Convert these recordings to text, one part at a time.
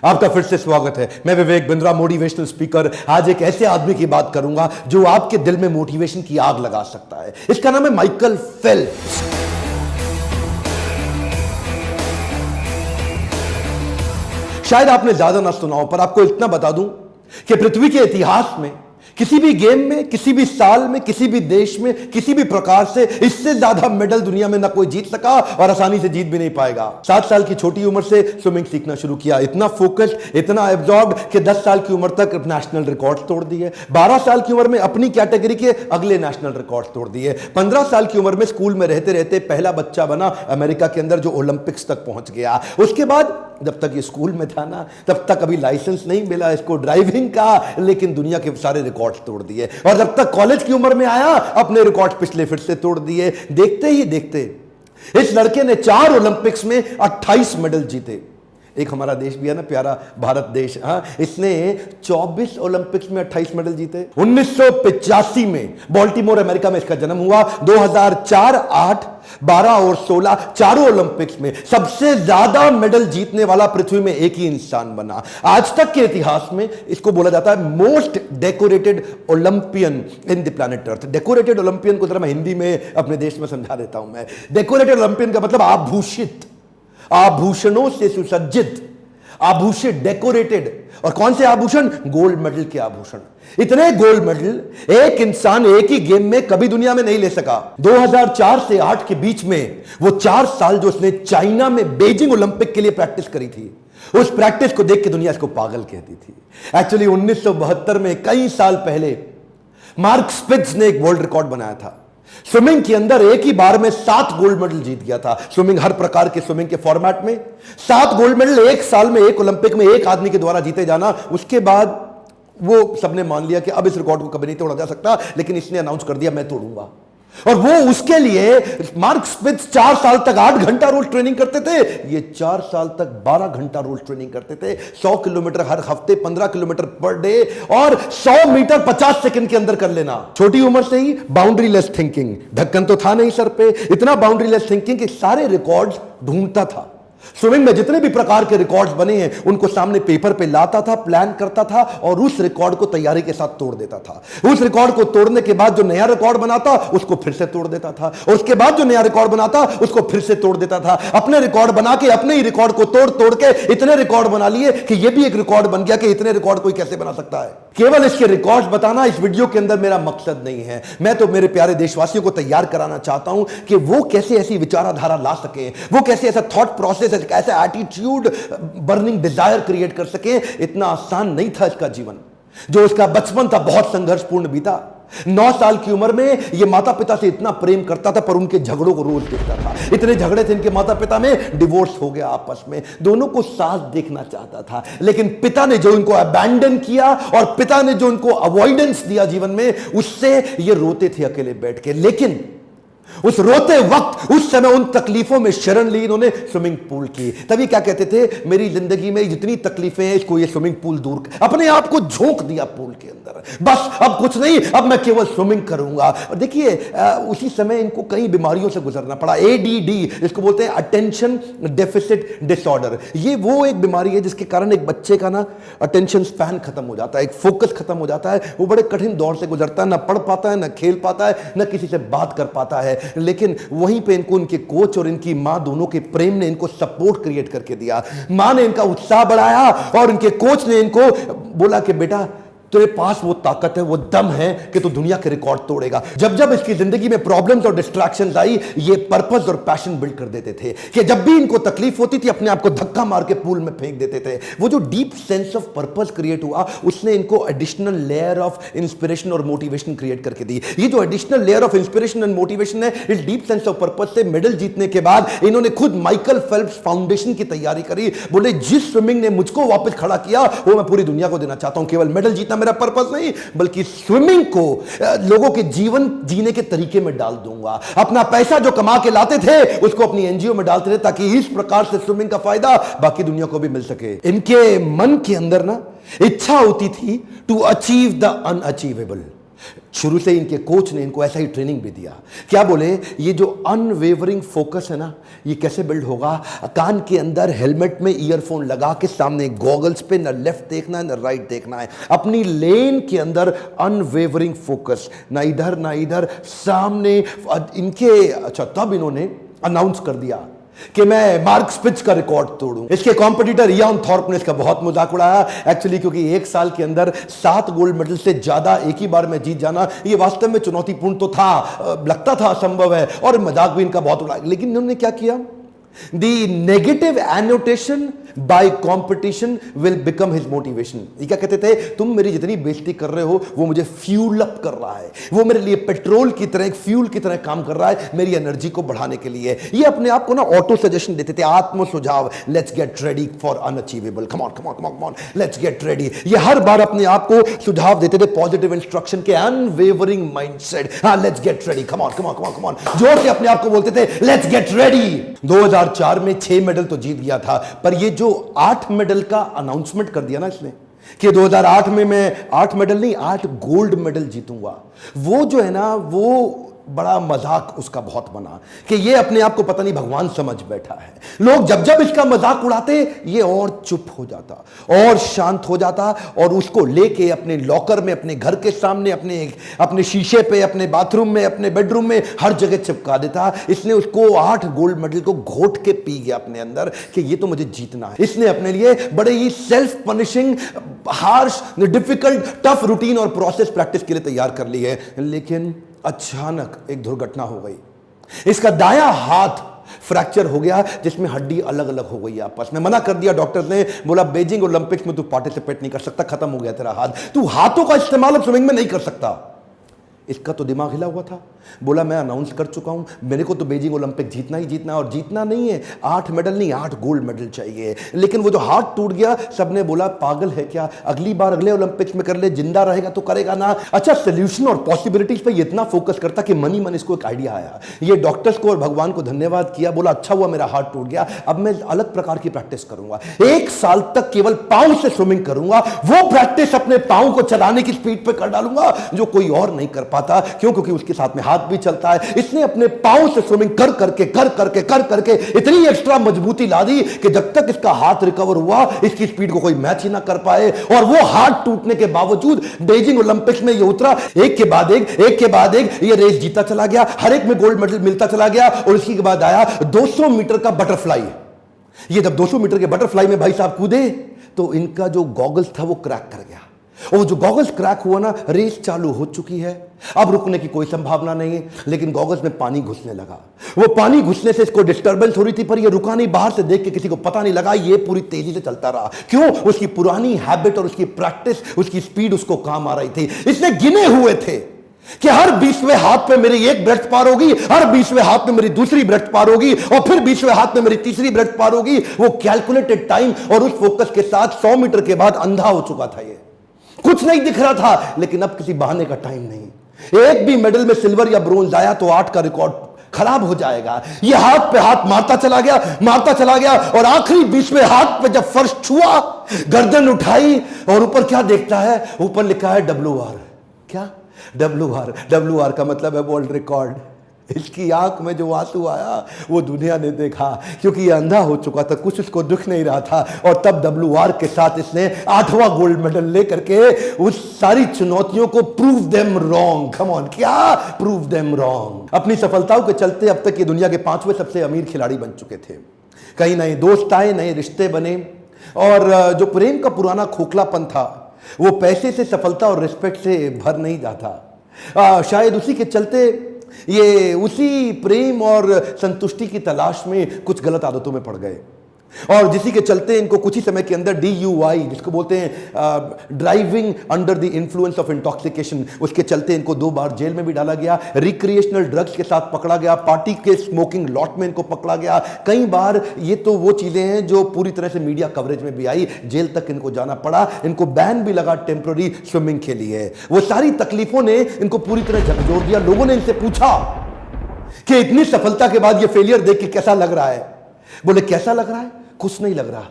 आपका फिर से स्वागत है। मैं विवेक बिंद्रा, मोटिवेशनल स्पीकर। आज एक ऐसे आदमी की बात करूंगा जो आपके दिल में मोटिवेशन की आग लगा सकता है। इसका नाम है माइकल फेल्प्स। शायद आपने ज्यादा ना सुना हो, पर आपको इतना बता दूं कि पृथ्वी के इतिहास में किसी भी गेम में, किसी भी साल में, किसी भी देश में, किसी भी प्रकार से इससे ज्यादा मेडल दुनिया में ना कोई जीत सका और आसानी से जीत भी नहीं पाएगा। 7 साल की छोटी उम्र से स्विमिंग सीखना शुरू किया, इतना फोकस, इतना एब्जॉर्ब कि 10 साल की उम्र तक नेशनल रिकॉर्ड तोड़ दिए। 12 साल की उम्र में अपनी कैटेगरी के अगले नेशनल रिकॉर्ड तोड़ दिए। 15 साल की उम्र में स्कूल में रहते रहते पहला बच्चा बना अमेरिका के अंदर जो ओलंपिक्स तक पहुंच गया। उसके बाद जब तक ये स्कूल में था ना, तब तक अभी लाइसेंस नहीं मिला इसको ड्राइविंग का, लेकिन दुनिया के सारे रिकॉर्ड तोड़ दिए। और जब तक कॉलेज की उम्र में आया, अपने रिकॉर्ड पिछले फिर से तोड़ दिए। देखते ही देखते इस लड़के ने 4 ओलंपिक्स में 28 मेडल जीते। एक हमारा देश भी है ना प्यारा, भारत देश, हाँ, इसने 24 ओलंपिक्स में 28 मेडल जीते। 1985 में बाल्टीमोर अमेरिका में इसका जन्म हुआ। 2004, 8, 12 और 16 चारों ओलंपिक्स में सबसे ज्यादा मेडल जीतने वाला पृथ्वी में एक ही इंसान बना। आज तक के इतिहास में इसको बोला जाता है most decorated Olympian in the planet earth. Decorated Olympian को जरा मैं हिंदी में अपने देश में समझा देता हूं। मैं डेकोरेटेड ओलंपियन का मतलब आभूषित, आभूषणों से सुसज्जित, आभूषित, डेकोरेटेड। और कौन से आभूषण? गोल्ड मेडल के आभूषण। इतने गोल्ड मेडल एक इंसान एक ही गेम में कभी दुनिया में नहीं ले सका। 2004 से 8 के बीच में वो 4 साल जो उसने चाइना में बीजिंग ओलंपिक के लिए प्रैक्टिस करी थी, उस प्रैक्टिस को देख के दुनिया इसको पागल कहती थी। एक्चुअली 1972 में, कई साल पहले, मार्क स्पिट्ज ने एक वर्ल्ड रिकॉर्ड बनाया था। स्विमिंग के अंदर एक ही बार में 7 गोल्ड मेडल जीत गया था। स्विमिंग, हर प्रकार के स्विमिंग के फॉर्मेट में 7 गोल्ड मेडल एक साल में, एक ओलंपिक में एक आदमी के द्वारा जीते जाना। उसके बाद वो सबने मान लिया कि अब इस रिकॉर्ड को कभी नहीं तोड़ा जा सकता, लेकिन इसने अनाउंस कर दिया मैं तोड़ूंगा। और वो उसके लिए मार्क स्पिट्ज 4 साल तक 8 घंटा रोज ट्रेनिंग करते थे, ये 4 साल तक 12 घंटा रोज ट्रेनिंग करते थे। 100 किलोमीटर हर हफ्ते, 15 किलोमीटर पर डे, और 100 मीटर 50 सेकंड के अंदर कर लेना। छोटी उम्र से ही बाउंड्री लेस थिंकिंग, ढक्कन तो था नहीं सर पे, इतना बाउंड्री लेस थिंकिंग कि सारे रिकॉर्ड्स ढूंढता था। स्विमिंग में जितने भी प्रकार के रिकॉर्ड्स बने हैं उनको सामने पेपर पे लाता था, प्लान करता था और उस रिकॉर्ड को तैयारी के साथ तोड़ देता था। उस रिकॉर्ड को तोड़ने के बाद जो नया रिकॉर्ड बनाता उसको फिर से तोड़ देता था, और उसके बाद जो नया रिकॉर्ड बनाता उसको फिर से तोड़ देता था। अपने रिकॉर्ड बना के अपने ही रिकॉर्ड को तोड़ तोड़ के इतने रिकॉर्ड बना लिए कि यह भी एक रिकॉर्ड बन गया कि इतने रिकॉर्ड कोई कैसे बना सकता है। केवल इसके रिकॉर्ड्स बताना इस वीडियो के अंदर मेरा मकसद नहीं है। मैं तो मेरे प्यारे देशवासियों को तैयार कराना चाहता हूं कि वो कैसे ऐसी विचारधारा ला सके, वो कैसे ऐसा थॉट प्रोसेस, ऐसा एटीट्यूड, बर्निंग डिजायर क्रिएट कर सके। इतना आसान नहीं था इसका जीवन। जो उसका बचपन था बहुत संघर्षपूर्ण बीता। 9 साल की उम्र में यह माता पिता से इतना प्रेम करता था, पर उनके झगड़ों को रोज देखता था। इतने झगड़े थे इनके माता पिता में, डिवोर्स हो गया आपस में। दोनों को साथ देखना चाहता था, लेकिन पिता ने जो इनको अबैंडन किया और पिता ने जो इनको अवॉइडेंस दिया जीवन में, उससे ये रोते थे अकेले बैठ के। लेकिन उस रोते वक्त, उस समय उन तकलीफों में शरण ली इन्होंने स्विमिंग पूल की। तभी क्या कहते थे, मेरी जिंदगी में जितनी तकलीफें हैं इसको ये स्विमिंग पूल दूर कर। अपने आप को झोंक दिया पूल के अंदर, बस अब कुछ नहीं, अब मैं केवल स्विमिंग करूंगा। और देखिए उसी समय इनको कई बीमारियों से गुजरना पड़ा। एडीडी, इसको बोलते हैं अटेंशन डेफिसिट डिसऑर्डर। ये वो एक बीमारी है जिसके कारण एक बच्चे का ना अटेंशन स्पैन खत्म हो जाता है, एक फोकस खत्म हो जाता है। वो बड़े कठिन दौर से गुजरता है, ना पढ़ पाता है, ना खेल पाता है, ना किसी से बात कर पाता है। लेकिन वहीं पे इनको उनके कोच और इनकी मां दोनों के प्रेम ने इनको सपोर्ट क्रिएट करके दिया। मां ने इनका उत्साह बढ़ाया और इनके कोच ने इनको बोला कि बेटा तेरे पास वो ताकत है, वो दम है कि तू दुनिया के रिकॉर्ड तोड़ेगा। जब जब इसकी जिंदगी में प्रॉब्लम्स और डिस्ट्रैक्शंस आई, ये पर्पस और पैशन बिल्ड कर देते थे कि जब भी इनको तकलीफ होती थी अपने आप को धक्का मार के पूल में फेंक देते थे। वो जो deep sense of purpose create हुआ, उसने इनको एडिशनल लेयर ऑफ इंस्पिरेशन और मोटिवेशन क्रिएट करके दी। ये जो additional layer of inspiration and motivation है, इस डीप सेंस ऑफ पर्पस से मेडल जीतने के बाद इन्होंने खुद माइकल फेल्प्स फाउंडेशन की तैयारी करी। बोले जिस स्विमिंग ने मुझको वापस खड़ा किया वो मैं पूरी दुनिया को देना चाहता हूं। केवल मेडल जीतना मेरा पर्पस नहीं, बल्कि स्विमिंग को लोगों के जीवन जीने के तरीके में डाल दूंगा। अपना पैसा जो कमा के लाते थे उसको अपनी एनजीओ में डालते थे, ताकि इस प्रकार से स्विमिंग का फायदा बाकी दुनिया को भी मिल सके। इनके मन के अंदर ना इच्छा होती थी टू अचीव द अनअचीवेबल। शुरू से इनके कोच ने इनको ऐसा ही ट्रेनिंग भी दिया। क्या बोले, ये जो अनवेवरिंग फोकस है ना, ये कैसे बिल्ड होगा? कान के अंदर हेलमेट में ईयरफोन लगा के सामने गॉगल्स पे न लेफ्ट देखना है न राइट देखना है, अपनी लेन के अंदर अनवेवरिंग फोकस, ना इधर ना इधर, सामने इनके। अच्छा, तब इन्होंने अनाउंस कर दिया कि मैं मार्क स्पिट्ज का रिकॉर्ड तोड़ूं। इसके कॉम्पिटिटर इयान थॉर्प ने इसका बहुत मजाक उड़ाया एक्चुअली, क्योंकि एक साल के अंदर 7 गोल्ड मेडल से ज्यादा एक ही बार में जीत जाना ये वास्तव में चुनौतीपूर्ण तो था, लगता था असंभव है, और मजाक भी इनका बहुत उड़ाया। लेकिन इन्होंने क्या किया, The negative annotation by competition will become his motivation। ये क्या कहते थे, तुम मेरी जितनी बेइज्जती कर रहे हो वो मुझे फ्यूल अप कर रहा है, वो मेरे लिए पेट्रोल की तरह, एक फ्यूल की तरह काम कर रहा है मेरी एनर्जी को बढ़ाने के लिए। ये अपने आप को ना ऑटो सजेशन देते थे, आत्म सुझाव, let's get ready for unachievable, come on come on come on, let's get ready. ये हर बार अपने आप को सुझाव देते थे, पॉजिटिव इंस्ट्रक्शन के, अनवेवरिंग माइंडसेट, हाँ let's get ready, come on come on come on come on, जोर से अपने आप को बोलते थे लेट्स गेट रेडी। 2004 में 6 मेडल तो जीत गया था, पर ये जो 8 मेडल का अनाउंसमेंट कर दिया ना इसने कि 2008 में मैं 8 मेडल नहीं 8 गोल्ड मेडल जीतूंगा, वो जो है ना वो बड़ा मजाक उसका बहुत बना कि ये अपने आप को पता नहीं भगवान समझ बैठा है। लोग जब जब इसका मजाक उड़ाते ये और चुप हो जाता और शांत हो जाता और उसको लेके अपने लॉकर में, अपने घर के सामने, अपने शीशे पे, अपने बाथरूम में, अपने बेडरूम में, हर जगह चिपका देता। इसने उसको 8 गोल्ड मेडल को घोट के पी गया अपने अंदर कि ये तो मुझे जीतना है। इसने अपने लिए बड़े ही self punishing, harsh, difficult, tough routine और प्रोसेस प्रैक्टिस के लिए तैयार कर ली है। लेकिन अचानक एक दुर्घटना हो गई, इसका दायां हाथ फ्रैक्चर हो गया जिसमें हड्डी अलग अलग हो गई आपस में। मना कर दिया डॉक्टर ने, बोला बीजिंग ओलंपिक्स में तू पार्टिसिपेट नहीं कर सकता, खत्म हो गया तेरा हाथ, तू हाथों का इस्तेमाल अब स्विमिंग में नहीं कर सकता। इसका तो दिमाग हिला हुआ था, बोला मैं अनाउंस कर चुका हूं, मेरे को तो बीजिंग ओलंपिक जीतना ही जीतना, और जीतना नहीं है 8 मेडल नहीं 8 गोल्ड मेडल चाहिए। लेकिन वो जो हाथ टूट गया, सबने बोला पागल है क्या, अगली बार अगले ओलंपिक्स में कर ले, जिंदा रहेगा तो करेगा ना। अच्छा, सोल्यूशन और पॉसिबिलिटीज पे इतना फोकस करता कि मन ही मन इसको एक आइडिया आया। ये डॉक्टर्स को और भगवान को धन्यवाद किया, बोला अच्छा हुआ मेरा हाथ टूट गया, अब मैं अलग प्रकार की प्रैक्टिस करूंगा, 1 साल तक केवल पांव से स्विमिंग करूंगा, वो प्रैक्टिस अपने पांव को चलाने की स्पीड पे कर डालूंगा जो कोई और नहीं कर पाता। क्यों? क्योंकि उसके साथ में हाथ भी चलता है। इसने अपने पांव से स्विमिंग कर करके इतनी एक्स्ट्रा मजबूती ला दी कि जब तक इसका हाथ रिकवर हुआ इसकी स्पीड को कोई मैच ही ना कर पाए, और वो हाथ टूटने के बावजूद बीजिंग ओलंपिक्स में ये उतरा, एक के बाद एक ये रेस जीता चला गया, हर एक में गोल्ड मेडल मिलता चला गया। और इसी के बाद आया 200 मीटर का बटरफ्लाई। ये जब 200 मीटर के बटरफ्लाई में भाई साहब कूदे तो इनका जो गॉगल्स था वो क्रैक कर गया, और जो गॉगल्स क्रैक हुआ ना, रेस चालू हो चुकी है, अब रुकने की कोई संभावना नहीं है। लेकिन गॉगल्स में पानी घुसने लगा, वो पानी घुसने से इसको डिस्टर्बेंस हो रही थी, पर ये रुका नहीं, बाहर से देख के किसी को पता नहीं लगा, ये पूरी तेजी से चलता रहा। क्यों? उसकी पुरानी हैबिट और उसकी प्रैक्टिस, उसकी स्पीड उसको काम आ रही थी। इसने गिने हुए थे कि हर 20वें हाथ पे मेरी एक ब्रेथ पार होगी, हर 20वें हाथ में मेरी दूसरी ब्रेथ पार होगी, और फिर 20वें हाथ में मेरी तीसरी ब्रेथ पार होगी। वो कैलकुलेटेड टाइम और उस फोकस के साथ 100 मीटर के बाद अंधा हो चुका था। ये कुछ नहीं दिख रहा था, लेकिन अब किसी बहाने का टाइम नहीं। एक भी मेडल में सिल्वर या ब्रोंज आया तो 8 का रिकॉर्ड खराब हो जाएगा। ये हाथ पे हाथ मारता चला गया, और आखिरी 20वें हाथ पे जब फर्श छुआ, गर्दन उठाई और ऊपर क्या देखता है, ऊपर लिखा है WR। क्या? WR का मतलब है वर्ल्ड रिकॉर्ड। इसकी आंख में जो आंसू आया वो दुनिया ने देखा, क्योंकि ये अंधा हो चुका था, कुछ उसको दुख नहीं रहा था। और तब WR के साथ इसने 8वां गोल्ड मेडल लेकर के उस सारी चुनौतियों को prove them wrong. Come on, क्या प्रूव देम रॉन्ग। अपनी सफलताओं के चलते अब तक ये दुनिया के 5वें सबसे अमीर खिलाड़ी बन चुके थे। कई नए दोस्त आए, नए रिश्ते बने, और जो प्रेम का पुराना खोखलापन था वो पैसे से, सफलता और रिस्पेक्ट से भर नहीं जाता। शायद उसी के चलते ये उसी प्रेम और संतुष्टि की तलाश में कुछ गलत आदतों में पड़ गए, और जिसी के चलते इनको कुछ ही समय के अंदर DUI, जिसको बोलते हैं driving under the influence of intoxication, उसके चलते इनको 2 बार जेल में भी डाला गया, रिक्रिएशनल ड्रग्स के साथ पकड़ा गया, पार्टी के स्मोकिंग लॉट में इनको पकड़ा गया कई बार। ये तो वो चीजें हैं जो पूरी तरह से मीडिया कवरेज में भी आई, जेल तक इनको जाना पड़ा, इनको बैन भी लगा टेम्पररी स्विमिंग के लिए। वो सारी तकलीफों ने इनको पूरी तरह झकझोर दिया। लोगों ने इनसे पूछा कि इतनी सफलता के बाद ये फेलियर देख के कैसा लग रहा है? बोले कैसा लग रहा है? कुछ नहीं लग रहा,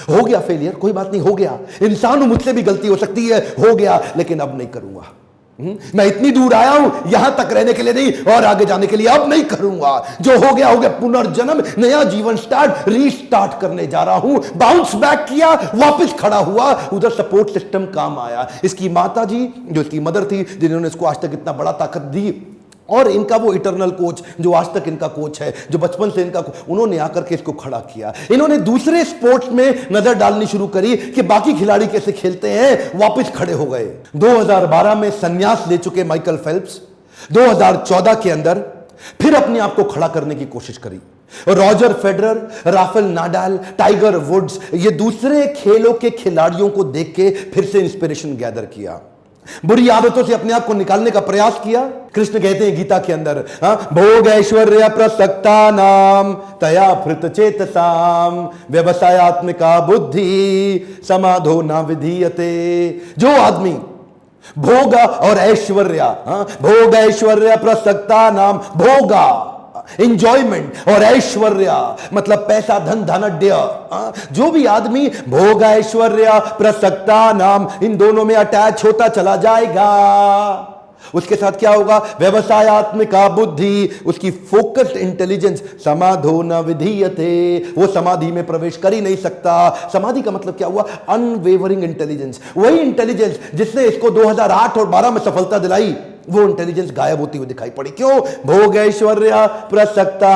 हो गया फेलियर, कोई बात नहीं, हो गया, इंसान हूं, मुझसे भी गलती हो सकती है, हो गया, लेकिन अब नहीं करूंगा। मैं इतनी दूर आया हूं यहां तक रहने के लिए नहीं और आगे जाने के लिए। अब नहीं करूंगा, जो हो गया पुनर्जन्म, नया जीवन स्टार्ट, रीस्टार्ट करने जा रहा हूं। बाउंस बैक किया, वापस खड़ा हुआ, उधर सपोर्ट सिस्टम काम आया। इसकी माता जी जो इसकी मदर थी, जिन्होंने इसको आज तक इतना बड़ा ताकत दी, और इनका वो इटरनल कोच जो आज तक इनका कोच है, जो बचपन से इनका, उन्होंने आकर के इसको खड़ा किया। इन्होंने दूसरे स्पोर्ट्स में नजर डालनी शुरू करी कि बाकी खिलाड़ी कैसे खेलते हैं, वापस खड़े हो गए। 2012 में संन्यास ले चुके माइकल फेल्प्स 2014 के अंदर फिर अपने आप को खड़ा करने की कोशिश करी। Roger Federer, Rafael Nadal, Tiger Woods, ये दूसरे खेलों के खिलाड़ियों को देख के फिर से इंस्पिरेशन गैदर किया, बुरी आदतों से अपने आप को निकालने का प्रयास किया। कृष्ण कहते हैं गीता के अंदर, भोग ऐश्वर्य प्रसक्ता नाम तया फृत चेतसाम व्यवसायत्मिका बुद्धि समाधो न विधीयते। जो आदमी भोग और ऐश्वर्य, भोग ऐश्वर्य प्रसक्ता नाम, भोगा इंजॉयमेंट और ऐश्वर्य मतलब पैसा, धन, धनाढ्य, जो भी आदमी भोग ऐश्वर्य प्रसक्ता नाम इन दोनों में अटैच होता चला जाएगा, उसके साथ क्या होगा, व्यवसायत्मिका बुद्धि, उसकी फोकस्ड इंटेलिजेंस, समाधो न विधीयते, वो समाधि में प्रवेश कर ही नहीं सकता। समाधि का मतलब क्या हुआ, अनवेवरिंग इंटेलिजेंस, वही इंटेलिजेंस जिसने इसको 2008 और 12 में सफलता दिलाई, वो इंटेलिजेंस गायब होती हुई दिखाई पड़ी। क्यों, भोग ऐश्वर्य प्रसक्ता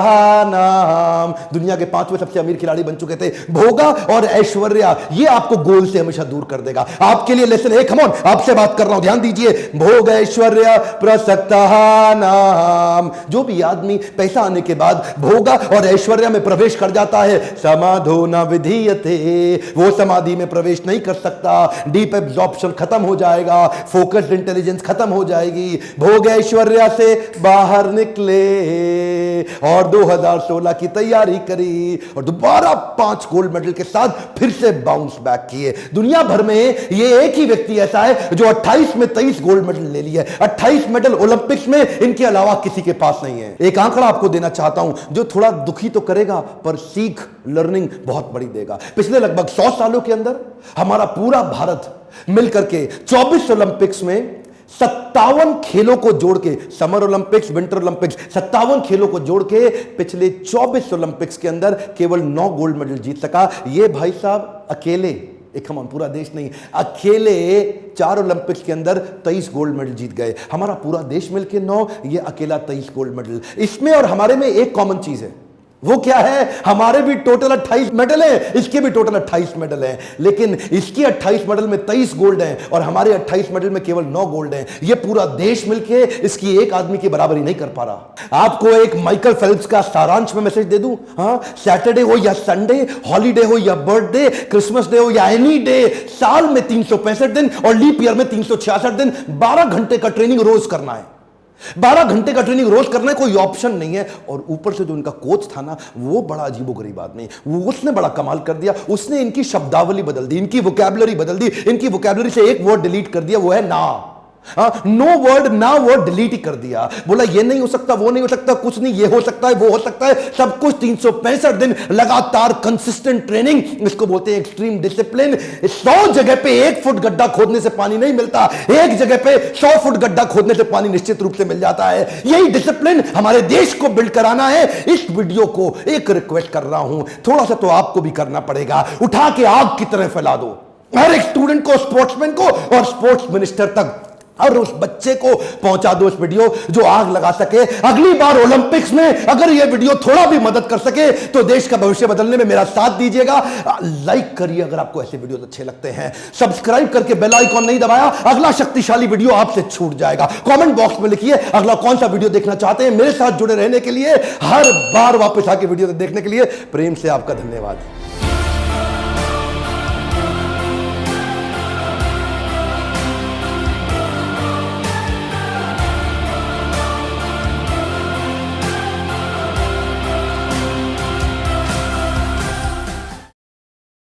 नाम, दुनिया के 5वें सबसे अमीर खिलाड़ी बन चुके थे। भोगा और ऐश्वर्य ये आपको गोल से हमेशा दूर कर देगा। आपके लिए लेसन है, कम ऑन, आपसे बात कर रहा हूं, ध्यान दीजिए। भोग ऐश्वर्य प्रसक्ता नाम, जो भी आदमी पैसा आने के बाद भोगा और ऐश्वर्य में प्रवेश कर जाता है, समाधो न विधीयते, वो समाधि में प्रवेश नहीं कर सकता। डीप एब्जॉर्प्शन खत्म हो जाएगा, फोकस्ड इंटेलिजेंस खत्म हो जाएगी। भोग ऐश्वर्या से बाहर निकले और 2016 की तैयारी करी और दोबारा 5 गोल्ड मेडल के साथ फिर से बाउंस बैक किए। दुनिया भर में ये एक ही व्यक्ति ऐसा है जो 28 में 23 गोल्ड मेडल ले लिए, 28 मेडल ओलंपिक्स में, इनके अलावा किसी के पास नहीं है। एक आंकड़ा आपको देना चाहता हूं जो थोड़ा दुखी तो करेगा पर सीख, लर्निंग बहुत बड़ी देगा। पिछले लगभग 100 सालों के अंदर हमारा पूरा भारत मिलकर के 24 ओलंपिक्स में 57 खेलों को जोड़ के, समर ओलंपिक्स, विंटर ओलंपिक्स, 57 खेलों को जोड़ के पिछले 24 ओलंपिक्स के अंदर केवल 9 गोल्ड मेडल जीत सका। ये भाई साहब अकेले, एक हम पूरा देश नहीं, अकेले 4 ओलंपिक्स के अंदर 23 गोल्ड मेडल जीत गए। हमारा पूरा देश मिलके 9, ये अकेला 23 गोल्ड मेडल। इसमें और हमारे में एक कॉमन चीज है, वो क्या है, हमारे भी टोटल 28 मेडल हैं, इसके भी टोटल 28 मेडल हैं, लेकिन इसके 28 मेडल में 23 गोल्ड हैं और हमारे 28 मेडल में केवल 9 गोल्ड हैं। ये पूरा देश मिलके इसकी एक आदमी की बराबरी नहीं कर पा रहा। आपको एक माइकल फेल्प्स का सारांश में मैसेज दे दूं, सैटरडे हो या संडे, हॉलीडे हो या बर्थडे, क्रिसमस डे हो या एनी डे, साल में 365 दिन और लीप ईयर में 366 दिन, 12 घंटे का ट्रेनिंग रोज करना है। 12 घंटे का ट्रेनिंग रोज करना है, कोई ऑप्शन नहीं है। और ऊपर से जो इनका कोच था ना, वो बड़ा अजीबोगरीब आदमी, उसने बड़ा कमाल कर दिया। उसने इनकी शब्दावली बदल दी, इनकी वोकैबुलरी बदल दी। इनकी वोकैबुलरी से एक वर्ड डिलीट कर दिया, वो है ना। नो वर्ड, ना वर्ड डिलीट ही कर दिया। बोला ये नहीं हो सकता, वो नहीं हो सकता, कुछ नहीं, ये हो सकता है, वो हो सकता है, सब कुछ। 365 दिन लगातार कंसिस्टेंट ट्रेनिंग, इसको बोलते हैं एक्सट्रीम डिसिप्लिन। 100 जगह पे 1 फुट गड्ढा खोदने से पानी नहीं मिलता, एक जगह पे 100 फुट गड्ढा खोदने से पानी निश्चित रूप से मिल जाता है। यही डिसिप्लिन हमारे देश को बिल्ड कराना है। इस वीडियो को एक रिक्वेस्ट कर रहा हूं, थोड़ा सा तो आपको भी करना पड़ेगा, उठा के आग की तरह फैला दो हर एक स्टूडेंट को, स्पोर्ट्समैन को और स्पोर्ट्स मिनिस्टर तक, और उस बच्चे को पहुंचा दो इस वीडियो जो आग लगा सके। अगली बार ओलंपिक्स में अगर यह वीडियो थोड़ा भी मदद कर सके तो देश का भविष्य बदलने में मेरा साथ दीजिएगा। लाइक करिए अगर आपको ऐसे वीडियो अच्छे लगते हैं, सब्सक्राइब करके बेल आइकॉन नहीं दबाया, अगला शक्तिशाली वीडियो आपसे छूट जाएगा। कमेंट बॉक्स में लिखिए अगला कौन सा वीडियो देखना चाहते हैं। मेरे साथ जुड़े रहने के लिए, हर बार वापस आके वीडियो देखने के लिए प्रेम से आपका धन्यवाद।